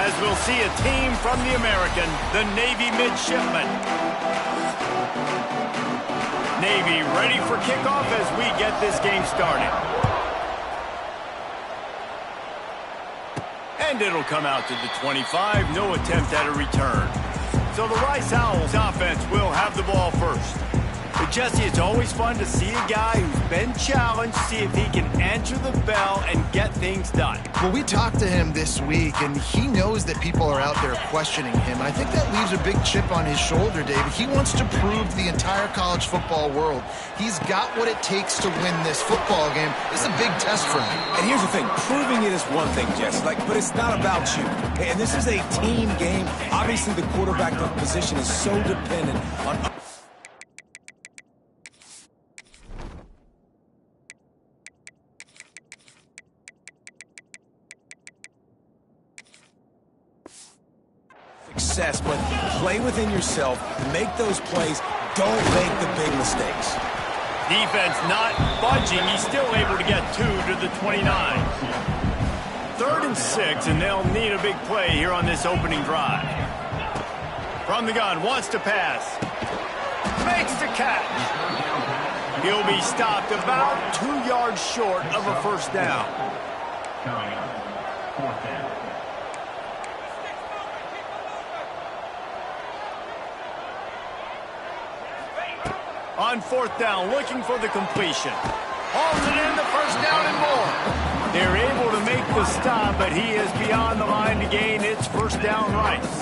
as we'll see a team from the American, the Navy Midshipmen. Navy ready for kickoff as we get this game started. And it'll come out to the 25. No attempt at a return. So the Rice Owls offense will have the ball first. But Jesse, it's always fun to see a guy who's been challenged, see if he can answer the bell and get things done. Well, we talked to him this week, and he knows that people are out there questioning him. I think that leaves a big chip on his shoulder, David. He wants to prove to the entire college football world he's got what it takes to win this football game. This is a big test for him. And here's the thing, proving it is one thing, Jesse, but it's not about you. And this is a team game. Obviously, the quarterback position is so dependent on success, but play within yourself, make those plays, don't make the big mistakes. Defense not budging. He's still able to get 2 to the 29. 3rd and 6, and they'll need a big play here on this opening drive. From the gun, wants to pass. Makes the catch. He'll be stopped about 2 yards short of a first down. On 4th down, looking for the completion. Hauls it in, the first down and more. They're able to make the stop, but he is beyond the line to gain. It's first down Rice.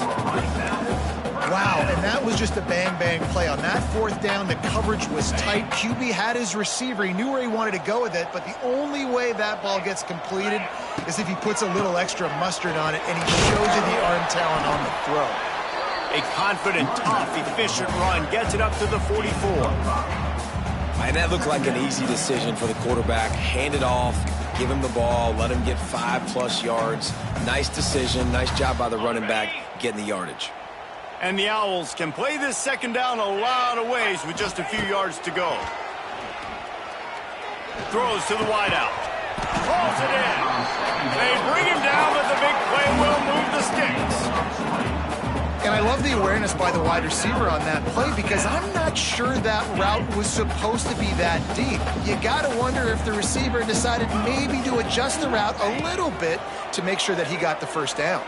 Wow, and that was just a bang-bang play. On that 4th down, the coverage was tight. QB had his receiver. He knew where he wanted to go with it, but the only way that ball gets completed is if he puts a little extra mustard on it, and he shows you the arm talent on the throw. A confident, tough, efficient run gets it up to the 44. And that looked like an easy decision for the quarterback. Hand it off, give him the ball, let him get 5+ yards. Nice decision, nice job by the running back getting the yardage. And the Owls can play this second down a lot of ways with just a few yards to go. Throws to the wideout. Hauls it in. They bring him down, but the big play will move the sticks. And I love the awareness by the wide receiver on that play because I'm not sure that route was supposed to be that deep. You got to wonder if the receiver decided maybe to adjust the route a little bit to make sure that he got the first down.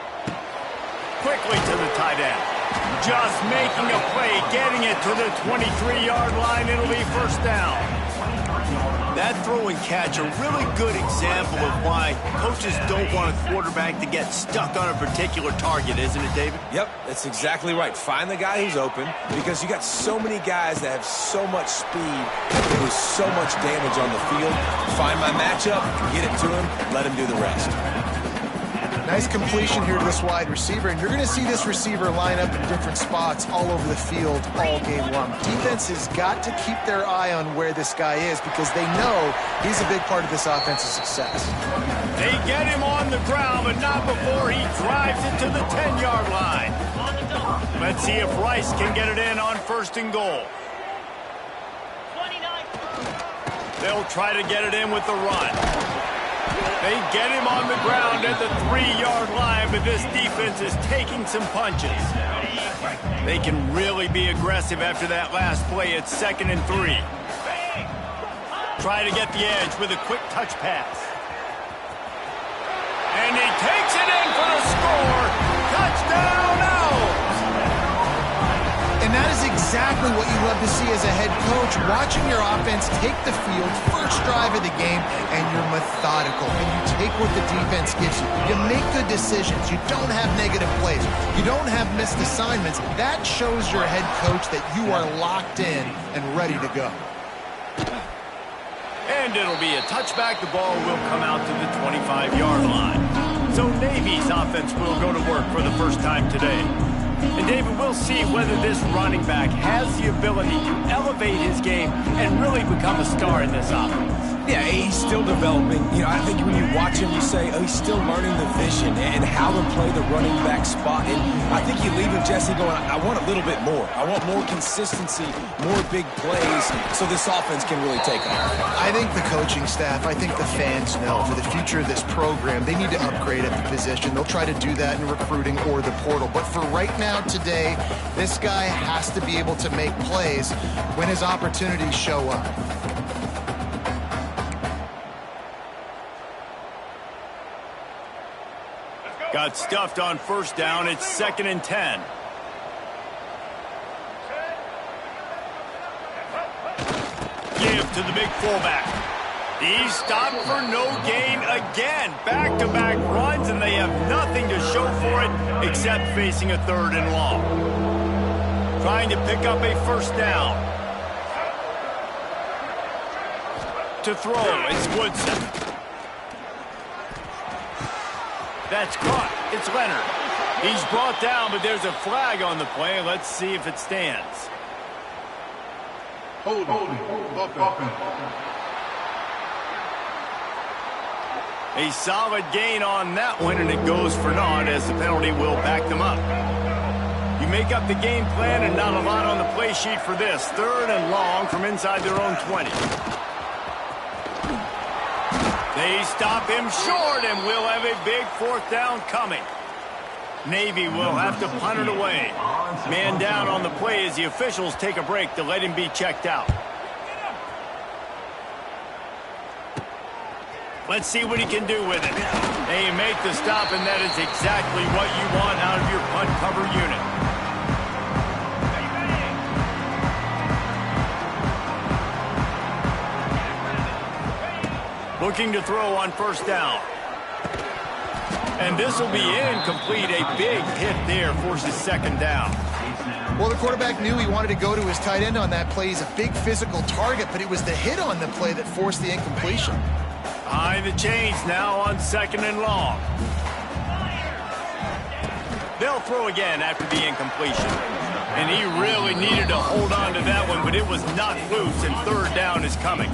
Quickly to the tight end. Just making a play, getting it to the 23-yard line. It'll be first down. That throw and catch, a really good example of why coaches don't want a quarterback to get stuck on a particular target, isn't it, David? Yep, that's exactly right. Find the guy who's open because you got so many guys that have so much speed that do so much damage on the field. Find my matchup, get it to him, let him do the rest. Nice completion here to this wide receiver, and you're going to see this receiver line up in different spots all over the field all game long. Defense has got to keep their eye on where this guy is because they know he's a big part of this offense's success. They get him on the ground, but not before he drives it to the 10-yard line. Let's see if Rice can get it in on 1st and goal. They'll try to get it in with the run. They get him on the ground at the 3-yard line, but this defense is taking some punches. They can really be aggressive after that last play. It's 2nd and 3. Try to get the edge with a quick touch pass. And he takes it in for the score. Touchdown, Owls! And that is exactly what you love to see as a head coach, watching your offense take the field, first drive of the game, and you're methodical, and you take what the defense gives you. You make good decisions. You don't have negative plays. You don't have missed assignments. That shows your head coach that you are locked in and ready to go. And it'll be a touchback. The ball will come out to the 25-yard line. So Navy's offense will go to work for the first time today. And David, we'll see whether this running back has the ability to elevate his game and really become a star in this offense. Yeah, he's still developing. You know, I think when you watch him, you say, oh, he's still learning the vision and how to play the running back spot. And I think you leave him, Jesse, going, I want a little bit more. I want more consistency, more big plays, so this offense can really take off. I think the coaching staff, I think the fans know for the future of this program, they need to upgrade at the position. They'll try to do that in recruiting or the portal. But for right now, today, this guy has to be able to make plays when his opportunities show up. Got stuffed on first down. It's 2nd and 10. Give to the big fullback. He's stopped for no gain again. Back-to-back runs, and they have nothing to show for it except facing a 3rd and long. Trying to pick up a first down. To throw, it's Woodson. That's caught. It's Leonard. He's brought down, but there's a flag on the play. Let's see if it stands. Holding. A solid gain on that one, and it goes for naught as the penalty will back them up. You make up the game plan and not a lot on the play sheet for this. 3rd and long from inside their own 20. They stop him short, and we'll have a big 4th down coming. Navy will have to punt it away. Man down on the play as the officials take a break to let him be checked out. Let's see what he can do with it. They make the stop, and that is exactly what you want out of your punt cover unit. Looking to throw on first down. And this will be incomplete. A big hit there forces 2nd down. Well, the quarterback knew he wanted to go to his tight end on that play. He's a big physical target, but it was the hit on the play that forced the incompletion. Behind the chains now on 2nd and long. They'll throw again after the incompletion. And he really needed to hold on to that one, but it was not loose, and 3rd down is coming.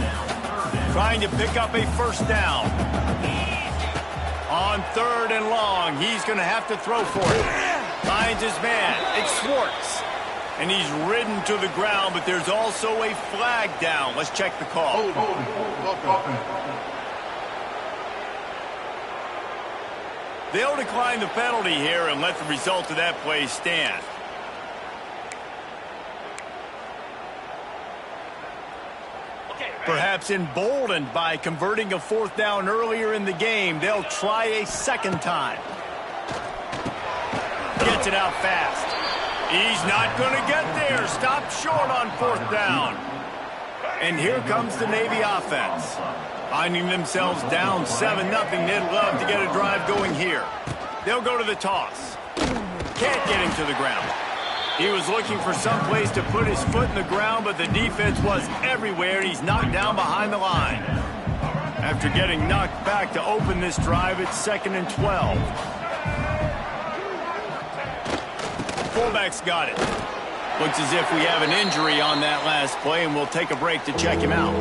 Trying to pick up a first down. On 3rd and long, he's going to have to throw for it. Finds his man. It's Schwartz. And he's ridden to the ground, but there's also a flag down. Let's check the call. They'll decline the penalty here and let the result of that play stand. Perhaps emboldened by converting a 4th down earlier in the game, they'll try a 2nd time. Gets it out fast. He's not going to get there. Stopped short on 4th down. And here comes the Navy offense. Finding themselves down 7-0, they'd love to get a drive going here. They'll go to the toss. Can't get him to the ground. He was looking for some place to put his foot in the ground, but the defense was everywhere, and he's knocked down behind the line. After getting knocked back to open this drive, it's 2nd and 12. Fullback's got it. Looks as if we have an injury on that last play, and we'll take a break to check him out.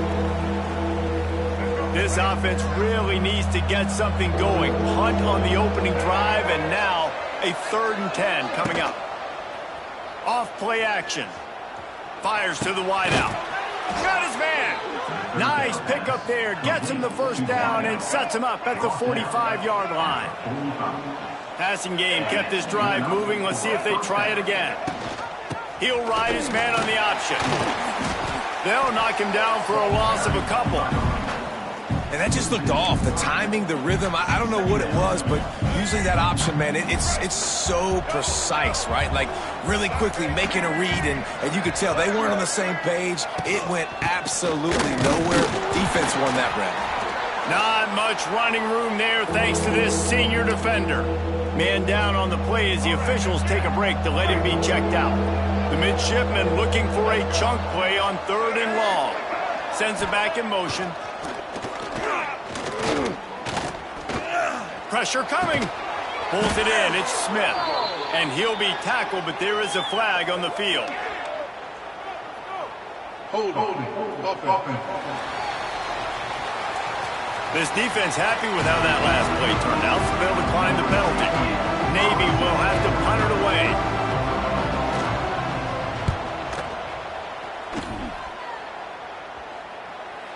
This offense really needs to get something going. Punt on the opening drive, and now a 3rd and 10 coming up. Off play action. Fires to the wideout. Got his man. Nice pickup there. Gets him the first down and sets him up at the 45-yard line. Passing game kept this drive moving. Let's see if they try it again. He'll ride his man on the option. They'll knock him down for a loss of a couple. And that just looked off. The timing, the rhythm, I don't know what it was, but usually that option, man, it's so precise, right? Like really quickly making a read, and you could tell they weren't on the same page. It went absolutely nowhere. Defense won that round. Not much running room there thanks to this senior defender. Man down on the play as the officials take a break to let him be checked out. The midshipman looking for a chunk play on 3rd and long. Sends it back in motion. Pressure coming. Pulls it in. It's Smith. And he'll be tackled, but there is a flag on the field. This defense happy with how that last play turned out, so they'll decline the penalty. Navy will have to punt it away.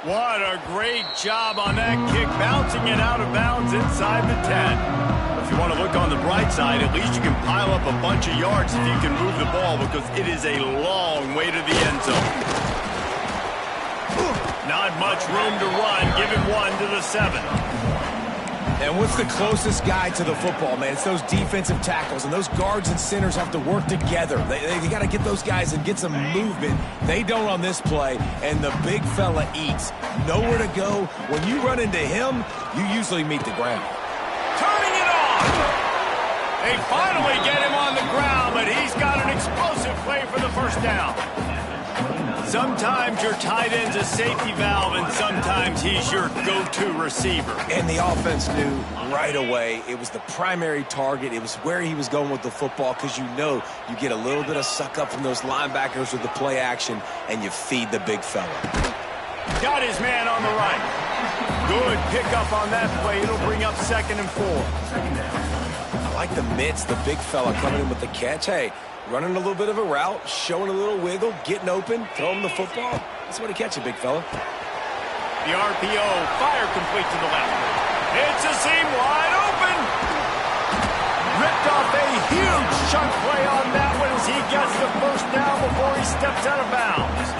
What a great job on that kick, bouncing it out of bounds inside the 10. If you want to look on the bright side, at least you can pile up a bunch of yards if you can move the ball, because it is a long way to the end zone. Not much room to run. Give him 1 to the 7. And what's the closest guy to the football, man? It's those defensive tackles, and those guards and centers have to work together. They got to get those guys and get some movement. They don't on this play, and the big fella eats. Nowhere to go. When you run into him, you usually meet the ground. Turning it on! They finally get him on the ground, but he's got an explosive play for the first down. Sometimes your tight end's a safety valve, and sometimes he's your go-to receiver. And the offense knew right away it was the primary target. It was where he was going with the football, because you know you get a little bit of suck up from those linebackers with the play action, and you feed the big fella. Got his man on the right. Good pickup on that play. It'll bring up 2nd and 4. I like the mitts, the big fella coming in with the catch. Hey, running a little bit of a route, showing a little wiggle, getting open, throwing the football. That's what he catch it, big fella. The RPO, fire complete to the left. It's a seam wide open. Ripped off a huge chunk play on that one as he gets the first down before he steps out of bounds.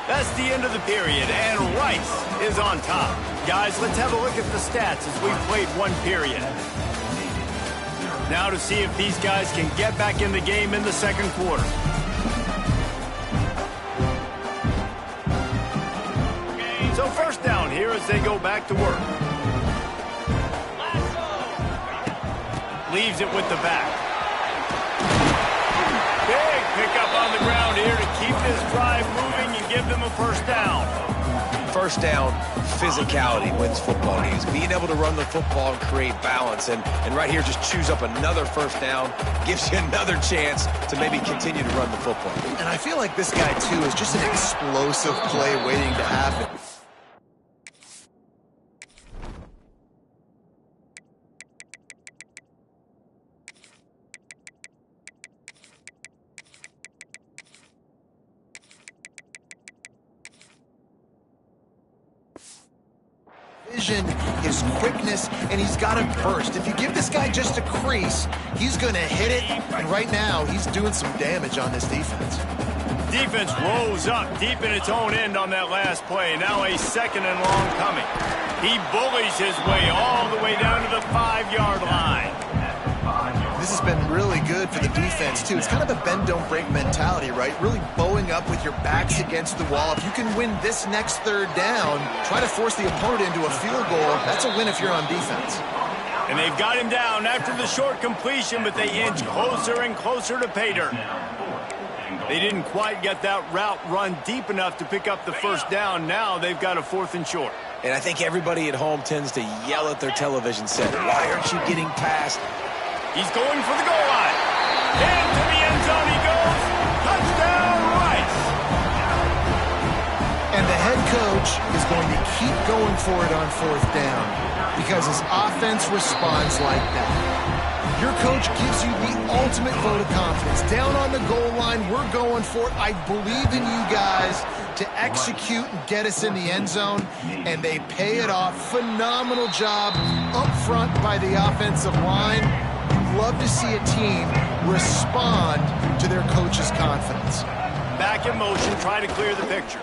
That's the end of the period, and Rice is on top. Guys, let's have a look at the stats as we've played 1 period. Now to see if these guys can get back in the game in the 2nd quarter. So first down here as they go back to work. Leaves it with the back. Big pickup on the ground here to keep this drive moving and give them a first down. First down, physicality wins football games. Being able to run the football and create balance. And right here, just choose up another first down. Gives you another chance to maybe continue to run the football. And I feel like this guy, too, is just an explosive play waiting to happen. Vision, his quickness, and he's got a burst. If you give this guy just a crease, he's going to hit it, and right now he's doing some damage on this defense. Defense rose up deep in its own end on that last play. Now a 2nd and long coming. He bullies his way all the way down to the 5-yard line. This has been really good for the defense, too. It's kind of a bend-don't-break mentality, right? Really bowing up with your backs against the wall. If you can win this next 3rd down, try to force the opponent into a field goal. That's a win if you're on defense. And they've got him down after the short completion, but they inch closer and closer to pay dirt. They didn't quite get that route run deep enough to pick up the first down. Now they've got a 4th and short. And I think everybody at home tends to yell at their television set. Why aren't you getting past? He's going for the goal line. Into the end zone he goes. Touchdown, Rice. And the head coach is going to keep going for it on 4th down because his offense responds like that. Your coach gives you the ultimate vote of confidence. Down on the goal line, we're going for it. I believe in you guys to execute and get us in the end zone, and they pay it off. Phenomenal job up front by the offensive line. Love to see a team respond to their coach's confidence. Back in motion, trying to clear the picture.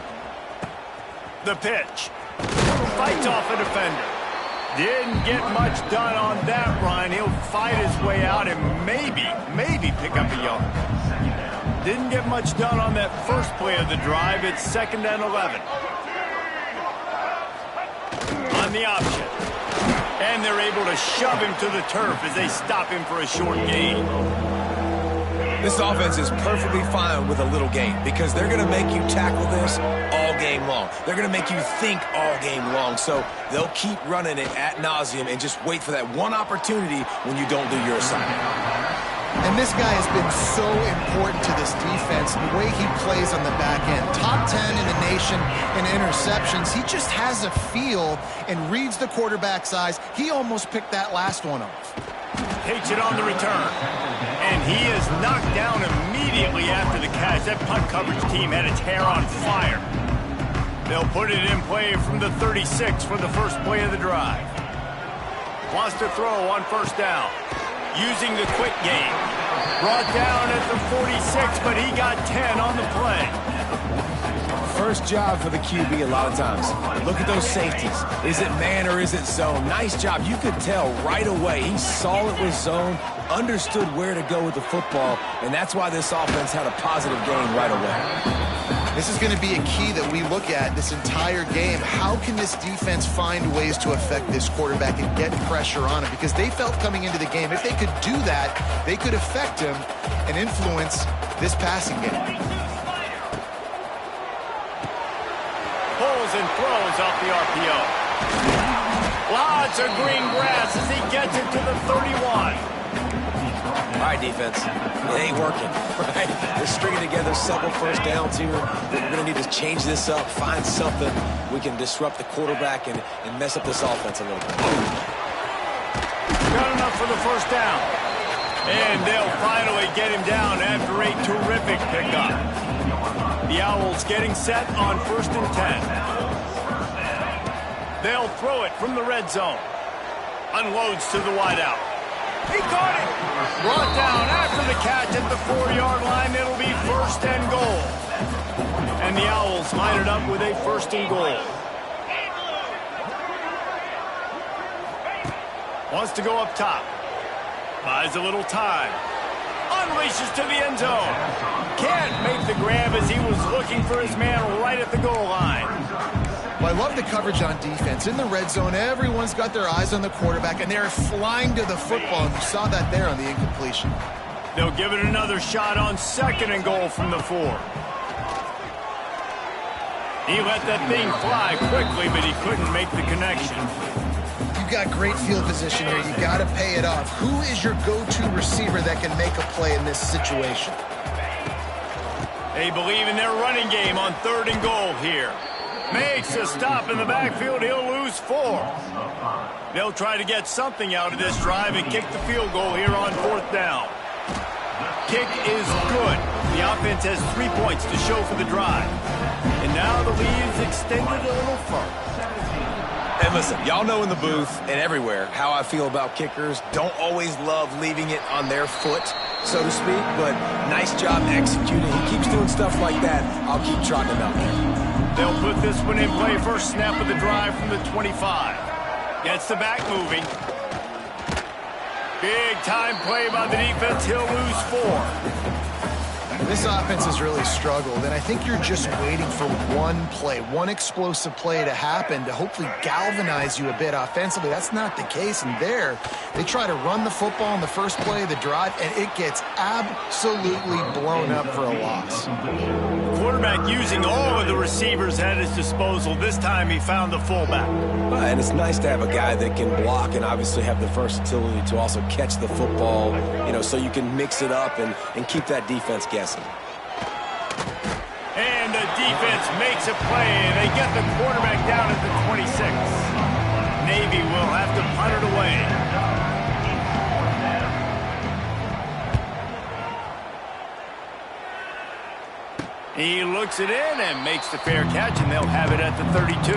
The pitch. Fights off a defender. Didn't get much done on that run. He'll fight his way out and maybe pick up a yard. Didn't get much done on that first play of the drive. It's 2nd and 11. On the option. And they're able to shove him to the turf as they stop him for a short gain. This offense is perfectly fine with a little gain because they're going to make you tackle this all game long. They're going to make you think all game long. So they'll keep running it ad nauseum and just wait for that one opportunity when you don't do your assignment. And this guy has been so important to this defense, the way he plays on the back end. Top 10 in the nation in interceptions. He just has a feel and reads the quarterback's eyes. He almost picked that last one off. Takes it on the return. And he is knocked down immediately after the catch. That punt coverage team had its hair on fire. They'll put it in play from the 36 for the first play of the drive. Wants to throw on first down. Using the quick game. Brought down at the 46, but he got 10 on the play. First job for the QB a lot of times. Look at those safeties. Is it man or is it zone? Nice job. You could tell right away. He saw it was zone, understood where to go with the football, and that's why this offense had a positive gain right away. This is going to be a key that we look at this entire game. How can this defense find ways to affect this quarterback and get pressure on him? Because they felt coming into the game, if they could do that, they could affect him and influence this passing game. Pulls and throws off the RPO. Lots of green grass as he gets it to the 31. All right, defense. It ain't working, right? They're stringing together several first downs here. We're going to need to change this up, find something we can disrupt the quarterback and mess up this offense a little bit. Got enough for the first down. And they'll finally get him down after a terrific pickup. The Owls getting set on 1st and 10. They'll throw it from the red zone. Unloads to the wideout. He caught it. Brought down after the catch at the 4-yard line. It'll be 1st and goal. And the Owls line it up with a 1st and goal. Wants to go up top. Buys a little time. Unleashes to the end zone. Can't make the grab as he was looking for his man right at the goal line. Well, I love the coverage on defense. In the red zone, everyone's got their eyes on the quarterback, and they're flying to the football. And you saw that there on the incompletion. They'll give it another shot on 2nd and goal from the 4. He let that thing fly quickly, but he couldn't make the connection. You've got great field position here. You got to pay it off. Who is your go-to receiver that can make a play in this situation? They believe in their running game on 3rd and goal here. Makes a stop in the backfield. He'll lose 4. They'll try to get something out of this drive and kick the field goal here on 4th down. Kick is good. The offense has 3 points to show for the drive. And now the lead's extended a little further. And listen, y'all know in the booth and everywhere how I feel about kickers. Don't always love leaving it on their foot, so to speak, but nice job executing. He keeps doing stuff like that. I'll keep trotting him out there. They'll put this one in play. First snap of the drive from the 25. Gets the back moving. Big time play by the defense. He'll lose 4. This offense has really struggled, and I think you're just waiting for one play, one explosive play to happen to hopefully galvanize you a bit offensively. That's not the case, and there, they try to run the football in the first play of the drive, and it gets absolutely blown up for a loss. Quarterback using all of the receivers at his disposal. This time he found the fullback. And it's nice to have a guy that can block and obviously have the versatility to also catch the football, so you can mix it up and keep that defense guessing. And the defense makes a play, and they get the quarterback down at the 26. Navy will have to punt it away. He looks it in and makes the fair catch, and they'll have it at the 32.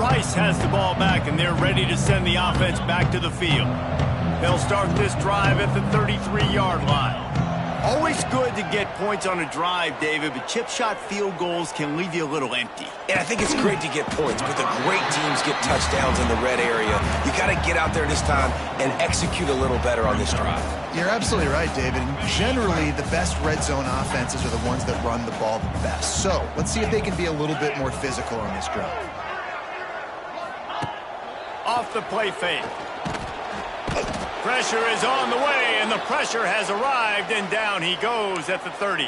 Rice has the ball back, and they're ready to send the offense back to the field. They'll start this drive at the 33-yard line. Always good to get points on a drive, David, but chip shot field goals can leave you a little empty. And I think it's great to get points, but the great teams get touchdowns in the red area. You got to get out there this time and execute a little better on this drive. You're absolutely right, David. Generally, the best red zone offenses are the ones that run the ball the best. So let's see if they can be a little bit more physical on this drive. Off the play fake. Pressure is on the way, and the pressure has arrived, and down he goes at the 30.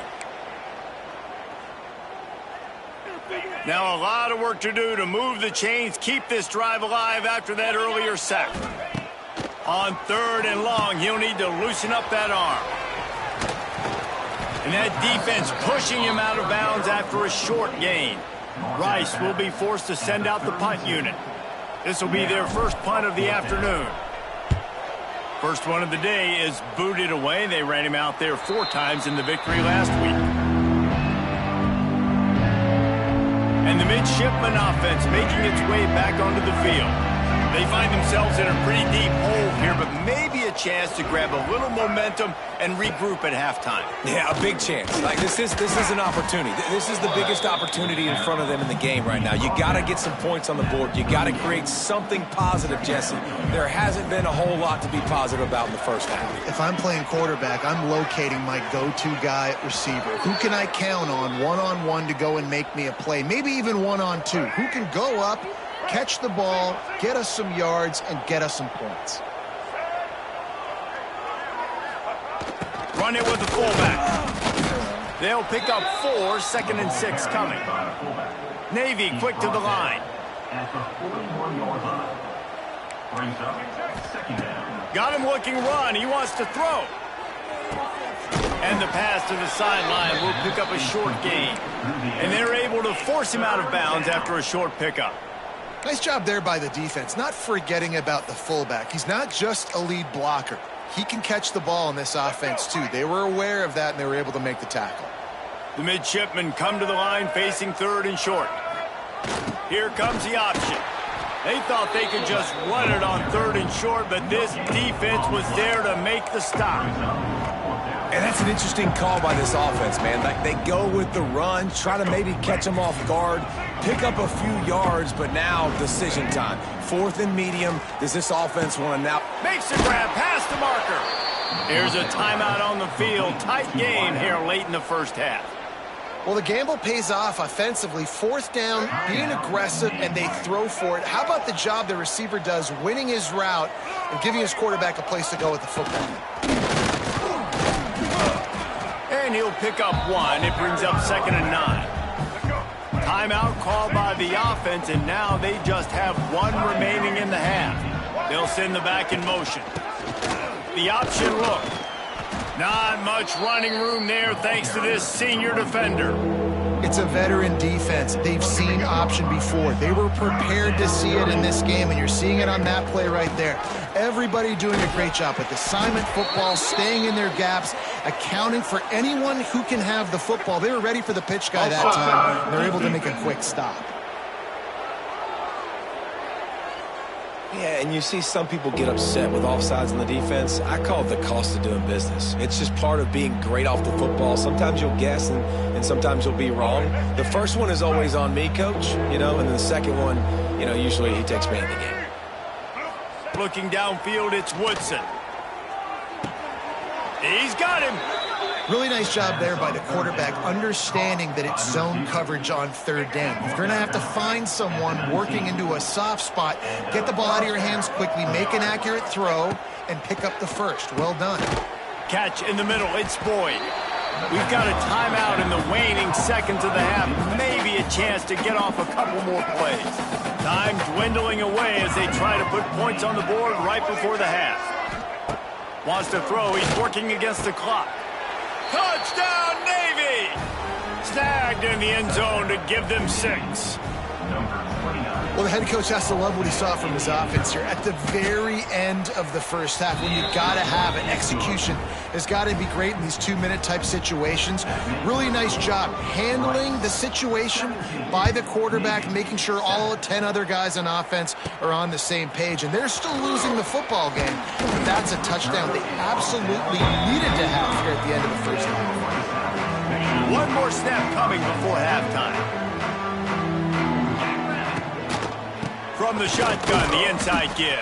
Now a lot of work to do to move the chains, keep this drive alive after that earlier sack. On 3rd and long, he'll need to loosen up that arm. And that defense pushing him out of bounds after a short gain. Rice will be forced to send out the punt unit. This will be their first punt of the afternoon. First one of the day is booted away. They ran him out there 4 times in the victory last week. And the midshipman offense making its way back onto the field. They find themselves in a pretty deep hole here, but maybe a chance to grab a little momentum and regroup at halftime. Yeah, a big chance. Like this is an opportunity. This is the biggest opportunity in front of them in the game right now. You got to get some points on the board. You got to create something positive, Jesse. There hasn't been a whole lot to be positive about in the first half. If I'm playing quarterback, I'm locating my go-to guy at receiver. Who can I count on one-on-one to go and make me a play? Maybe even one-on-two. Who can go up, catch the ball, get us some yards, and get us some points? Run it with the fullback. They'll pick up 4, 2nd and 6 coming. Navy quick to the line. Got him looking run. He wants to throw. And the pass to the sideline will pick up a short gain. And they're able to force him out of bounds after a short pickup. Nice job there by the defense, not forgetting about the fullback. He's not just a lead blocker. He can catch the ball in this offense, too. They were aware of that, and they were able to make the tackle. The midshipmen come to the line facing 3rd and short. Here comes the option. They thought they could just run it on 3rd and short, but this defense was there to make the stop. And that's an interesting call by this offense, man. Like they go with the run, try to maybe catch them off guard, pick up a few yards, but now decision time. 4th and medium. Does this offense want to now? Makes the grab, pass the marker. Here's a timeout on the field. Tight game here late in the first half. Well, the gamble pays off offensively. 4th down, being aggressive, and they throw for it. How about the job the receiver does winning his route and giving his quarterback a place to go with the football? And he'll pick up 1. It brings up 2nd and 9. Timeout called by the offense, and now they just have 1 remaining in the half. They'll send the back in motion. The option look. Not much running room there thanks to this senior defender. It's a veteran defense. They've seen option before. They were prepared to see it in this game, and you're seeing it on that play right there. Everybody doing a great job with assignment football, staying in their gaps, accounting for anyone who can have the football. They were ready for the pitch guy that time, and they're able to make a quick stop. Yeah, and you see some people get upset with offsides on the defense. I call it the cost of doing business. It's just part of being great off the football. Sometimes you'll guess and sometimes you'll be wrong. The first one is always on me, coach, and then the second one, usually he takes me in the game. Looking downfield, it's Woodson. He's got him. Really nice job there by the quarterback, understanding that it's zone coverage on 3rd down. You're going to have to find someone working into a soft spot, get the ball out of your hands quickly, make an accurate throw, and pick up the first. Well done. Catch in the middle. It's Boyd. We've got a timeout in the waning seconds of the half. Maybe a chance to get off a couple more plays. Time dwindling away as they try to put points on the board right before the half. Wants to throw. He's working against the clock. Touchdown, Navy! Snagged in the end zone to give them 6. Well, the head coach has to love what he saw from his offense here at the very end of the first half. When you got to have it, execution has got to be great in these 2-minute type situations. Really nice job handling the situation by the quarterback, making sure all 10 other guys on offense are on the same page. And they're still losing the football game, but that's a touchdown they absolutely needed to have here at the end of the first half. One more snap coming before halftime. From the shotgun, the inside give.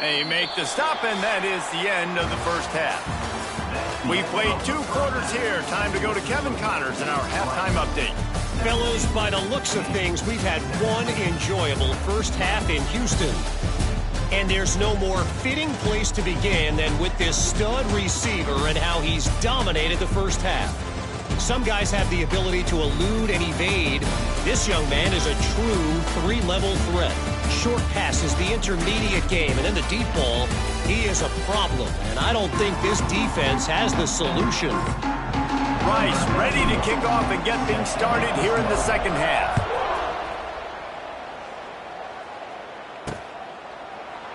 They make the stop, and that is the end of the first half. We played 2 quarters here. Time to go to Kevin Connors in our halftime update. Fellows, by the looks of things, we've had one enjoyable first half in Houston. And there's no more fitting place to begin than with this stud receiver and how he's dominated the first half. Some guys have the ability to elude and evade. This young man is a true 3-level threat. Short passes, the intermediate game, and then the deep ball. He is a problem, and I don't think this defense has the solution. Rice ready to kick off and get things started here in the second half.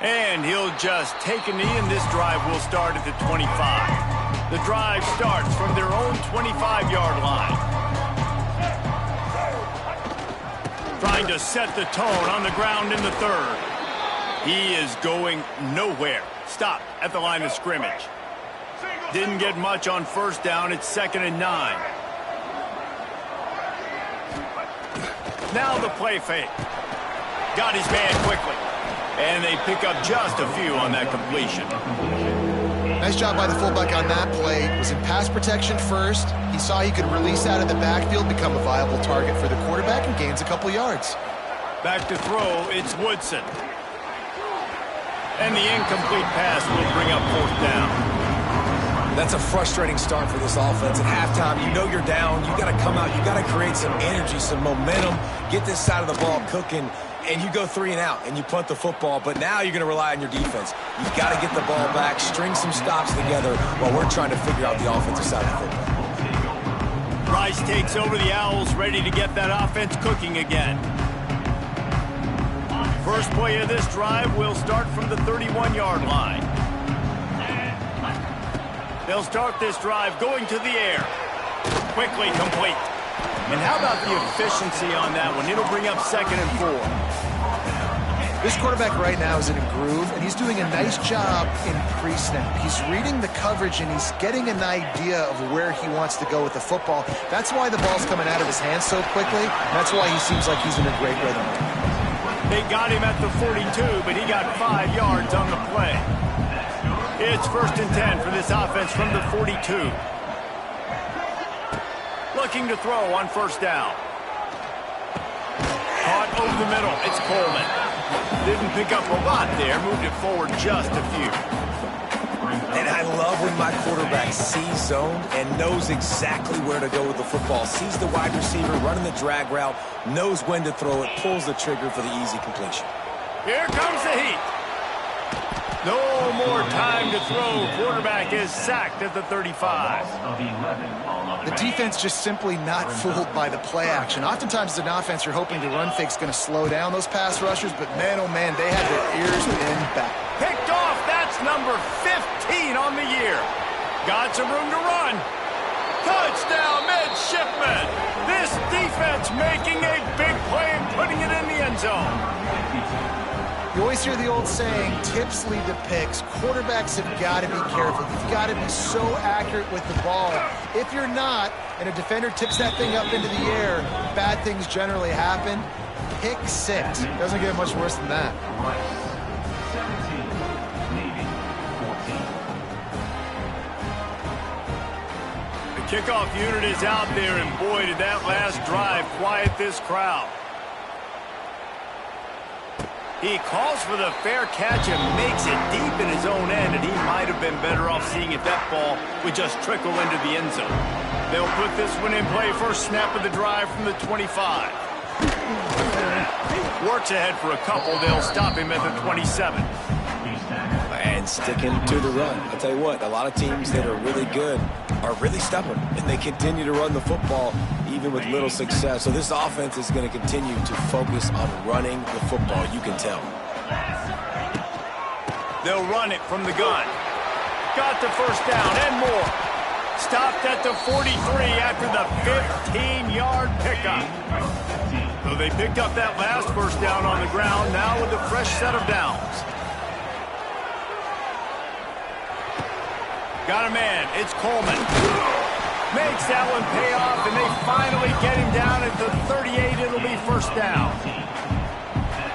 And he'll just take a knee, and this drive will start at the 25. The drive starts from their own 25-yard line. Trying to set the tone on the ground in the third. He is going nowhere. Stop at the line of scrimmage. Didn't get much on first down. It's 2nd and 9. Now the play fake. Got his man quickly. And they pick up just a few on that completion. Nice job by the fullback on that play. Was in pass protection first. He saw he could release out of the backfield, become a viable target for the quarterback, and gains a couple yards. Back to throw, it's Woodson. And the incomplete pass will bring up 4th down. That's a frustrating start for this offense. At halftime, you know you're down. You got to come out. You got to create some energy, some momentum, get this side of the ball cooking, and you go 3 and out, and you punt the football. But now you're going to rely on your defense. You've got to get the ball back, string some stops together while we're trying to figure out the offensive side of the football. Rice takes over the Owls, ready to get that offense cooking again. First play of this drive will start from the 31-yard line. They'll start this drive going to the air. Quickly complete. And how about the efficiency on that one? It'll bring up 2nd and 4. This quarterback right now is in a groove, and he's doing a nice job in pre-snap. He's reading the coverage, and he's getting an idea of where he wants to go with the football. That's why the ball's coming out of his hands so quickly. That's why he seems like he's in a great rhythm. They got him at the 42, but he got 5 yards on the play. It's 1st and 10 for this offense from the 42. Looking to throw on 1st down. Caught over the middle. It's Coleman. Didn't pick up a lot there. Moved it forward just a few. And I love when my quarterback sees zoned and knows exactly where to go with the football. Sees the wide receiver running the drag route, knows when to throw it, pulls the trigger for the easy completion. Here comes the heat. No more time to throw. Quarterback is sacked at the 35. The defense just simply not fooled by the play action. Oftentimes as an offense, you're hoping the run fake's going to slow down those pass rushers, but man, oh man, they had their ears pinned back. Picked off. That's number 15 on the year. Got some room to run. Touchdown, midshipman. This defense making a big play and putting it in the end zone. You always hear the old saying, tips lead to picks. Quarterbacks have got to be careful. You've got to be so accurate with the ball. If you're not, and a defender tips that thing up into the air, bad things generally happen. Pick 6. Doesn't get much worse than that. The kickoff unit is out there, and boy, did that last drive quiet this crowd. He calls for the fair catch and makes it deep in his own end, and he might have been better off seeing if that ball would just trickle into the end zone. They'll put this one in play first snap of the drive from the 25. Works ahead for a couple. They'll stop him at the 27. And sticking to the run. I'll tell you what, a lot of teams that are really good are really stubborn, and they continue to run the football even with little success. So this offense is going to continue to focus on running the football, you can tell. They'll run it from the gun. Got the first down and more. Stopped at the 43 after the 15-yard pickup. So they picked up that last first down on the ground, now with a fresh set of downs. Got a man. It's Coleman. Makes that one pay off, and they finally get him down at the 38. It'll be first down.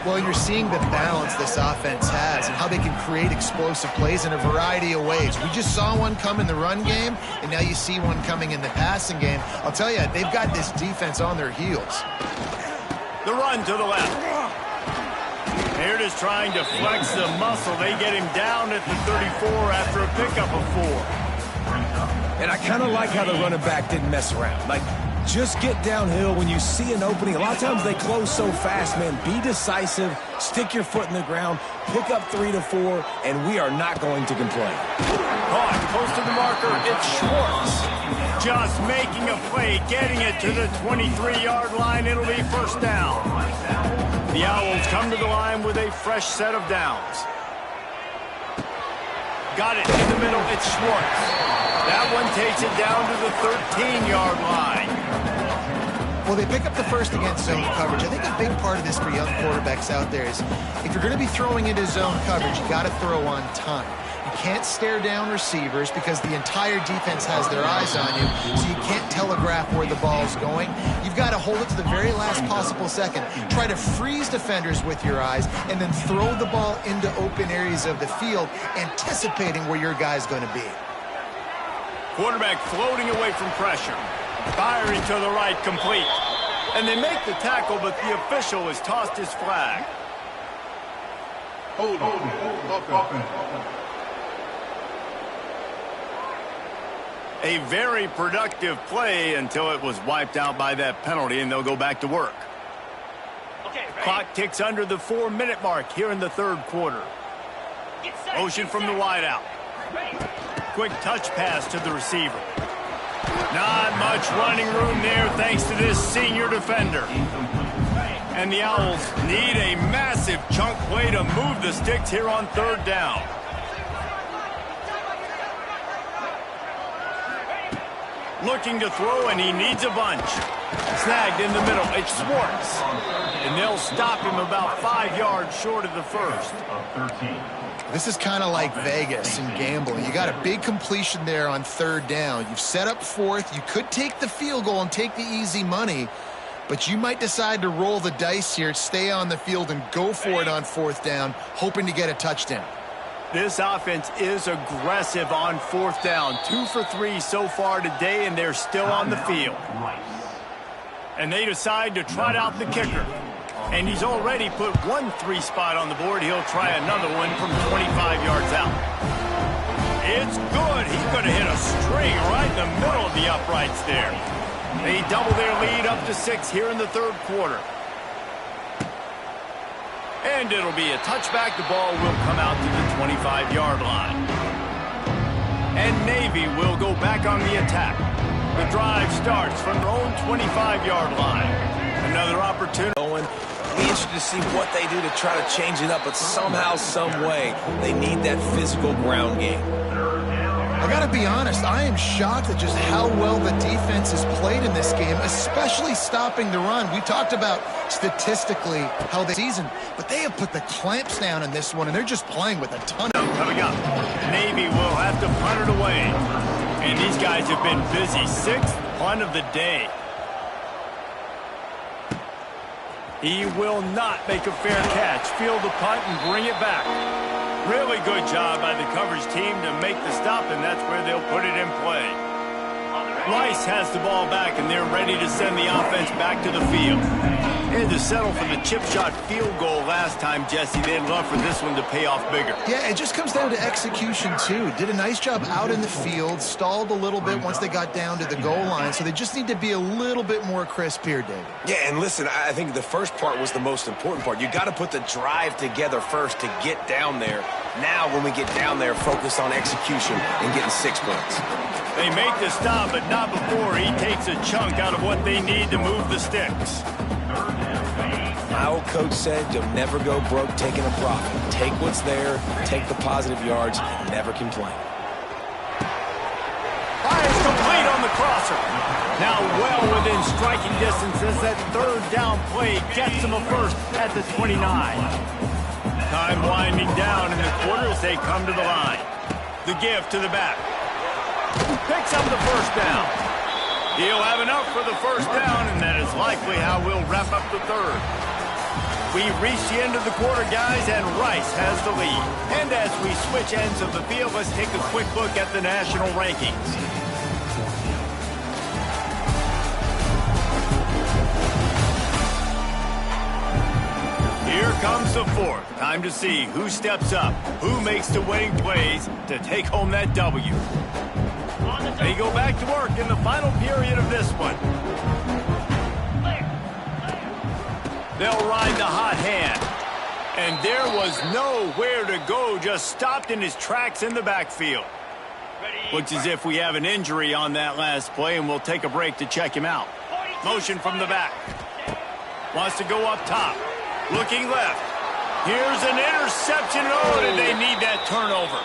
Well, you're seeing the balance this offense has and how they can create explosive plays in a variety of ways. We just saw one come in the run game, and now you see one coming in the passing game. I'll tell you, they've got this defense on their heels. The run to the left. Here it is trying to flex the muscle. They get him down at the 34 after a pickup of 4. And I kind of like how the running back didn't mess around. Like, Just get downhill when you see an opening. A lot of times they close so fast, man. Be decisive, stick your foot in the ground, pick up 3 to 4, and we are not going to complain. Caught close to the marker, it's Schwartz. Just making a play, getting it to the 23-yard line. It'll be first down. The Owls come to the line with a fresh set of downs. Got it in the middle, it's Schwartz. That one takes it down to the 13-yard line. Well, they pick up the first against zone coverage. I think a big part of this for young quarterbacks out there is if you're going to be throwing into zone coverage, you got to throw on time. You can't stare down receivers because the entire defense has their eyes on you, so you can't telegraph where the ball's going. You've got to hold it to the very last possible second. Try to freeze defenders with your eyes, and then throw the ball into open areas of the field, anticipating where your guy's going to be. Quarterback floating away from pressure. Firing to the right, complete. And they make the tackle, but the official has tossed his flag. Hold on. A very productive play until it was wiped out by that penalty, and they'll go back to work. Clock ticks under the 4-minute mark here in the third quarter. Motion from the wideout. Quick touch pass to the receiver. Not much running room there thanks to this senior defender. And the Owls need a massive chunk play to move the sticks here on third down. Looking to throw, and he needs a bunch. Snagged in the middle, it's Schwartz. And they'll stop him about 5 yards short of the first. This is kind of like Vegas and gambling. You got a big completion there on third down. You've set up fourth. You could take the field goal and take the easy money, but you might decide to roll the dice here, stay on the field, and go for it on fourth down, hoping to get a touchdown. This offense is aggressive on fourth down. 2 for 3 so far today, and they're still on the field. And they decide to trot out the kicker. And he's already put 1 3 spot on the board. He'll try another one from 25 yards out. It's good. He's going to hit a string right in the middle of the uprights there. They double their lead up to 6 here in the third quarter. And it'll be a touchback. The ball will come out to the 25-yard line. And Navy will go back on the attack. The drive starts from their own 25-yard line. Another opportunity. Be interested to see what they do to try to change it up, but somehow, some way, they need that physical ground game. I got to be honest, I am shocked at just how well the defense has played in this game, especially stopping the run. We talked about statistically how the season, but they have put the clamps down in this one, and they're just playing with a ton of... Coming up, Navy will have to punt it away. And these guys have been busy. 6th punt of the day. He will not make a fair catch. Field the punt and bring it back. Really good job by the coverage team to make the stop, and that's where they'll put it in play. Rice has the ball back, and they're ready to send the offense back to the field. Had to settle for the chip shot field goal last time, Jesse. They'd love for this one to pay off bigger. Yeah, it just comes down to execution, too. Did a nice job out in the field, stalled a little bit once they got down to the goal line, so they just need to be a little bit more crisp here, David. Yeah, and listen, I think the first part was the most important part. You got to put the drive together first to get down there. Now, when we get down there, focus on execution and getting 6 points. They make the stop, but not before he takes a chunk out of what they need to move the sticks. My old coach said you'll never go broke taking a profit. Take what's there, take the positive yards, and never complain. Fires complete on the crosser. Now well within striking distance as that third down play gets him a first at the 29. Time winding down in the quarter as they come to the line. The give to the back. Picks up the first down. He'll have enough for the first down, and that is likely how we'll wrap up the third. We've reached the end of the quarter, guys, and Rice has the lead. And as we switch ends of the field, let's take a quick look at the national rankings. Here comes the fourth. Time to see who steps up, who makes the winning plays to take home that W. They go back to work in the final period of this one. They'll ride the hot hand. And there was nowhere to go, just stopped in his tracks in the backfield. Looks as if we have an injury on that last play, and we'll take a break to check him out. Motion from the back. Wants to go up top. Looking left. Here's an interception. Oh, did they need that turnover?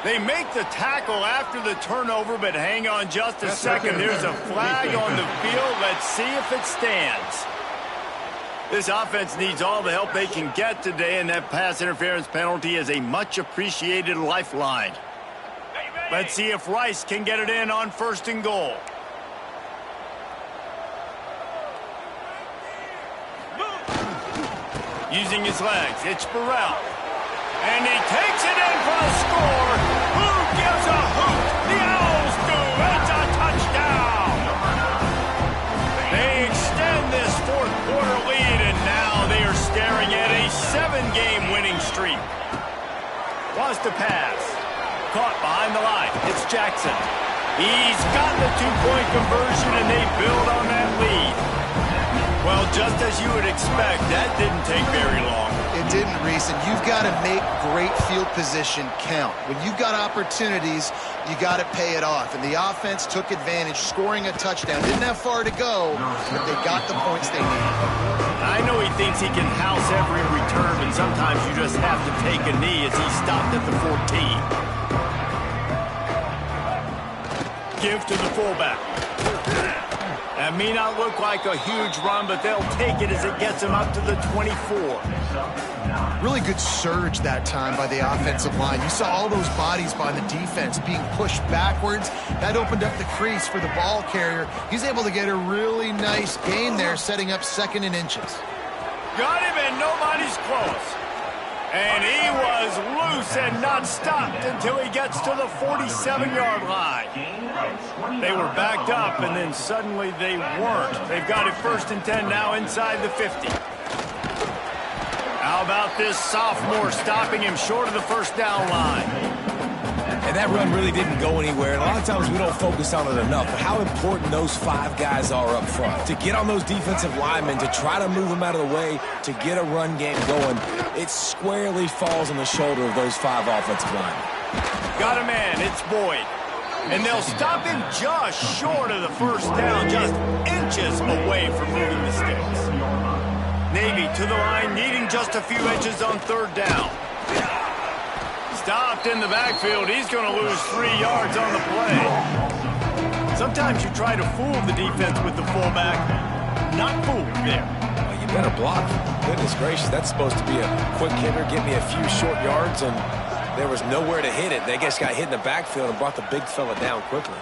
They make the tackle after the turnover, but hang on just a second. There's a flag on the field. Let's see if it stands. This offense needs all the help they can get today, and that pass interference penalty is a much-appreciated lifeline. Let's see if Rice can get it in on 1st and goal. Using his legs, it's Burrell. And he takes it in for a score. Who gives a hoot? The Owls do. It's a touchdown. They extend this 4th quarter lead, and now they are staring at a 7-game winning streak. Wants to pass. Caught behind the line. It's Jackson. He's got the 2-point conversion, and they build on that lead. Well, just as you would expect, that didn't take very long. It didn't, Reese, and you've got to make great field position count. When you've got opportunities, you got to pay it off. And the offense took advantage, scoring a touchdown. Didn't have far to go, but they got the points they needed. I know he thinks he can house every return, but sometimes you just have to take a knee as he stopped at the 14. Give to the fullback. That may not look like a huge run, but they'll take it as it gets them up to the 24. Really good surge that time by the offensive line. You saw all those bodies by the defense being pushed backwards. That opened up the crease for the ball carrier. He's able to get a really nice gain there, setting up 2nd and inches. Got him, and nobody's close. And he was loose and not stopped until he gets to the 47-yard line. They were backed up, and then suddenly they weren't. They've got it 1st and 10 now inside the 50. How about this sophomore stopping him short of the 1st down line? And that run really didn't go anywhere. And a lot of times we don't focus on it enough. But how important those 5 guys are up front. To get on those defensive linemen, to try to move them out of the way, to get a run game going, it squarely falls on the shoulder of those 5 offensive linemen. Got a man, it's Boyd. And they'll stop him just short of the 1st down, just inches away from moving the sticks. Navy to the line, needing just a few inches on 3rd down. Stopped in the backfield. He's going to lose 3 yards on the play. Sometimes you try to fool the defense with the fullback. Not fooled there. Well, you better block. Goodness gracious, that's supposed to be a quick hitter, get me a few short yards, and there was nowhere to hit it. They just got hit in the backfield and brought the big fella down quickly.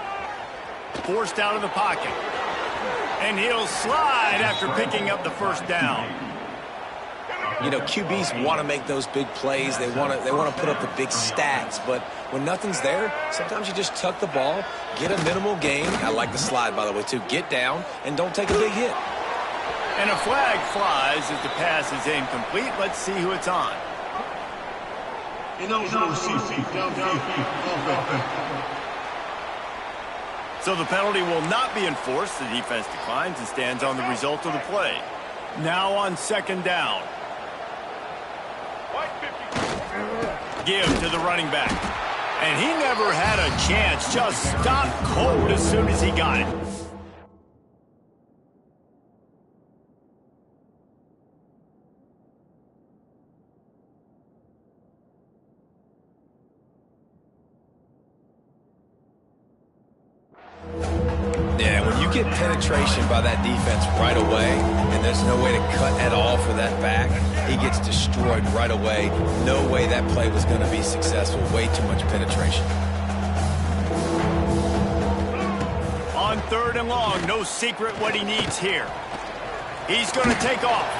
Forced out of the pocket. And he'll slide after picking up the 1st down. You know, QBs want to make those big plays. They want to put up the big stats. But when nothing's there, sometimes you just tuck the ball, get a minimal gain. I like the slide, by the way, too. Get down and don't take a big hit. And a flag flies as the pass is incomplete. Let's see who it's on. So the penalty will not be enforced. The defense declines and stands on the result of the play. Now on 2nd down. Give to the running back. And he never had a chance. Just stopped cold as soon as he got it. Yeah, when you get penetration by that defense right away, and there's no way to cut at all for that back, he gets destroyed right away. No way that play was going to be successful. Way too much penetration. On 3rd and long, no secret what he needs here. He's going to take off.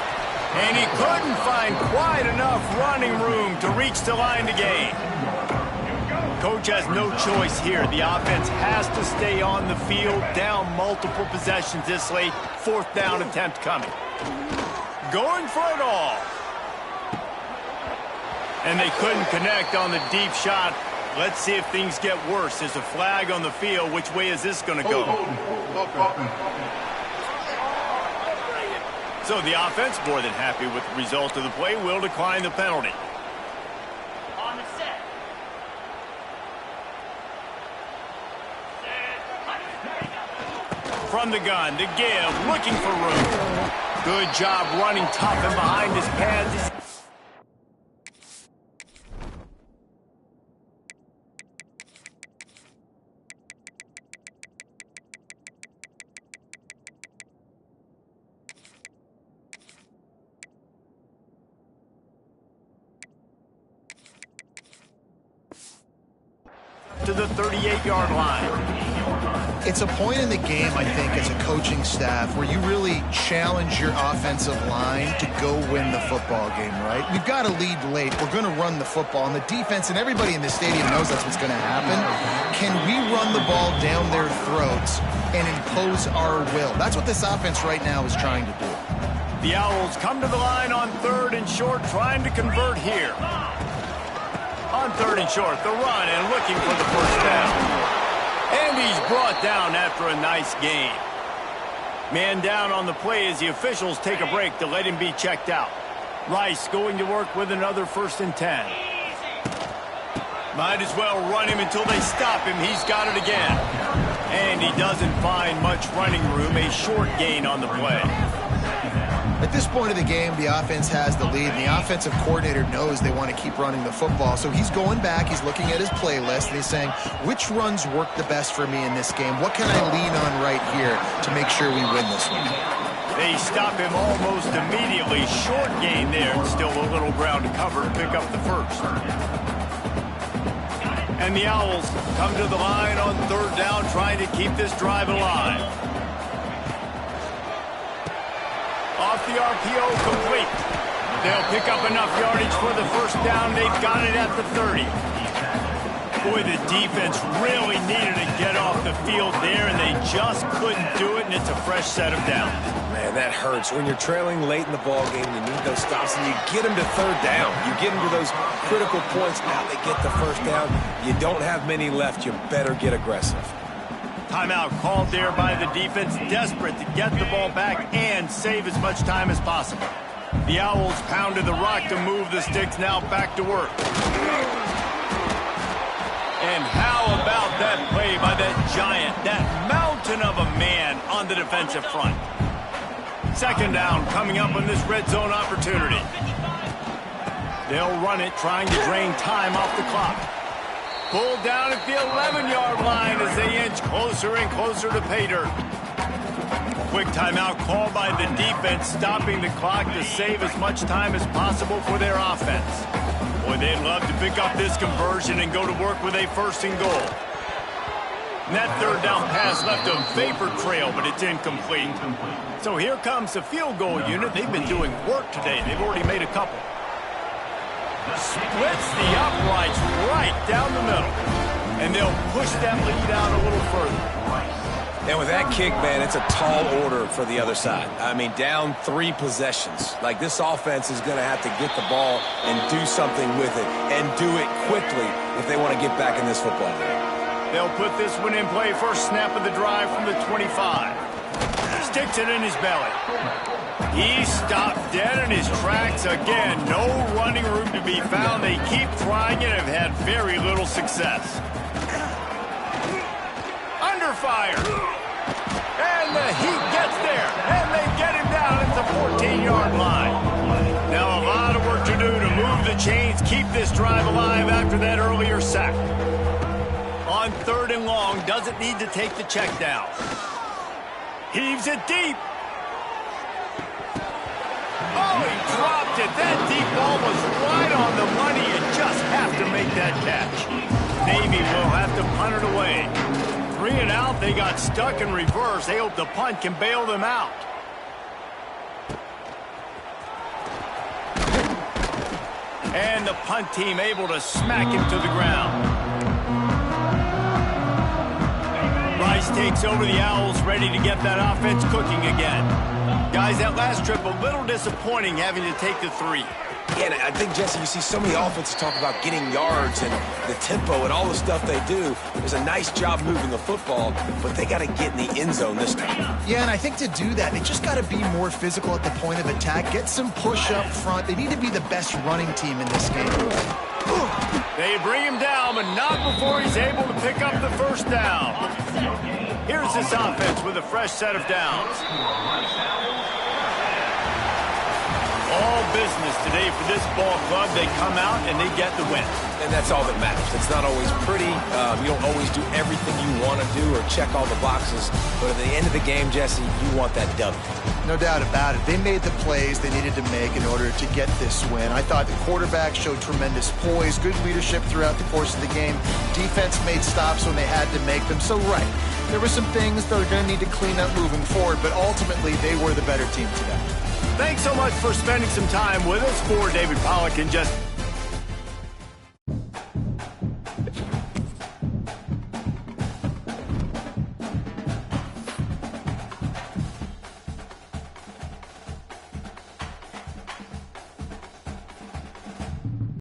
And he couldn't find quite enough running room to reach the line to gain. Coach has no choice here. The offense has to stay on the field, down multiple possessions this late. 4th down attempt coming. Going for it all. And they couldn't connect on the deep shot. Let's see if things get worse. There's a flag on the field. Which way is this going to go? So the offense, more than happy with the result of the play, will decline the penalty. On the set. From the gun, to give, looking for room. Good job running tough and behind his pads. To the 38-yard line. It's a point in the game, I think, as a coaching staff where you really challenge your offensive line to go win the football game, right? We've got to lead late. We're going to run the football. And the defense and everybody in the stadium knows that's what's going to happen. Can we run the ball down their throats and impose our will? That's what this offense right now is trying to do. The Owls come to the line on 3rd and short, trying to convert here. On 3rd and short, the run and looking for the first down. And he's brought down after a nice gain. Man down on the play as the officials take a break to let him be checked out. Rice going to work with another 1st and 10. Might as well run him until they stop him. He's got it again. And he doesn't find much running room. A short gain on the play. At this point of the game, the offense has the lead, and the offensive coordinator knows they want to keep running the football. So he's going back, he's looking at his playlist, and he's saying, which runs work the best for me in this game? What can I lean on right here to make sure we win this one? They stop him almost immediately. Short gain there, and still a little ground to cover to pick up the first. And the Owls come to the line on 3rd down, trying to keep this drive alive. Off the RPO, complete. They'll pick up enough yardage for the first down. They've got it at the 30. Boy, the defense really needed to get off the field there, and they just couldn't do it, and it's a fresh set of downs. Man, that hurts. When you're trailing late in the ball game, you need those stops, and you get them to 3rd down. You get them to those critical points. Now they get the first down. You don't have many left. You better get aggressive. Timeout called there by the defense, desperate to get the ball back and save as much time as possible. The Owls pounded the rock to move the sticks, now back to work. And how about that play by that giant, that mountain of a man on the defensive front? 2nd down coming up on this red zone opportunity. They'll run it, trying to drain time off the clock. Pulled down at the 11-yard line as they inch closer and closer to pay dirt. Quick timeout called by the defense, stopping the clock to save as much time as possible for their offense. Boy, they'd love to pick up this conversion and go to work with a 1st and goal. And that 3rd down pass left a vapor trail, but it's incomplete. So here comes the field goal unit. They've been doing work today. They've already made a couple. Splits the uprights right down the middle. And they'll push that lead out a little further. And with that kick, man, it's a tall order for the other side. I mean, down 3 possessions. Like, this offense is going to have to get the ball and do something with it, and do it quickly if they want to get back in this football game. They'll put this one in play. First snap of the drive from the 25. Sticks it in his belly. He stopped dead in his tracks again. No running room to be found. They keep trying it and have had very little success. Under fire. And the Heat gets there. And they get him down at the 14-yard line. Now a lot of work to do to move the chains, keep this drive alive after that earlier sack. On 3rd and long, doesn't need to take the check down. Heaves it deep. Oh, he dropped it. That deep ball was right on the money. You just have to make that catch. Navy will have to punt it away. 3 and out. They got stuck in reverse. They hope the punt can bail them out. And the punt team able to smack him to the ground. Rice takes over the Owls, ready to get that offense cooking again. Guys, that last trip, a little disappointing having to take the 3. Yeah, and I think, Jesse, you see so many offenses talk about getting yards and the tempo and all the stuff they do. There's a nice job moving the football, but they got to get in the end zone this time. Yeah, and I think to do that, they just got to be more physical at the point of attack, get some push up front. They need to be the best running team in this game. They bring him down, but not before he's able to pick up the first down. Here's this offense with a fresh set of downs. All business today for this ball club. They come out and they get the win. And that's all that matters. It's not always pretty. You don't always do everything you want to do or check all the boxes. But at the end of the game, Jesse, you want that W. No doubt about it. They made the plays they needed to make in order to get this win. I thought the quarterback showed tremendous poise, good leadership throughout the course of the game. Defense made stops when they had to make them. So, right, there were some things they're going to need to clean up moving forward, but ultimately they were the better team today. Thanks so much for spending some time with us. For David Pollack and just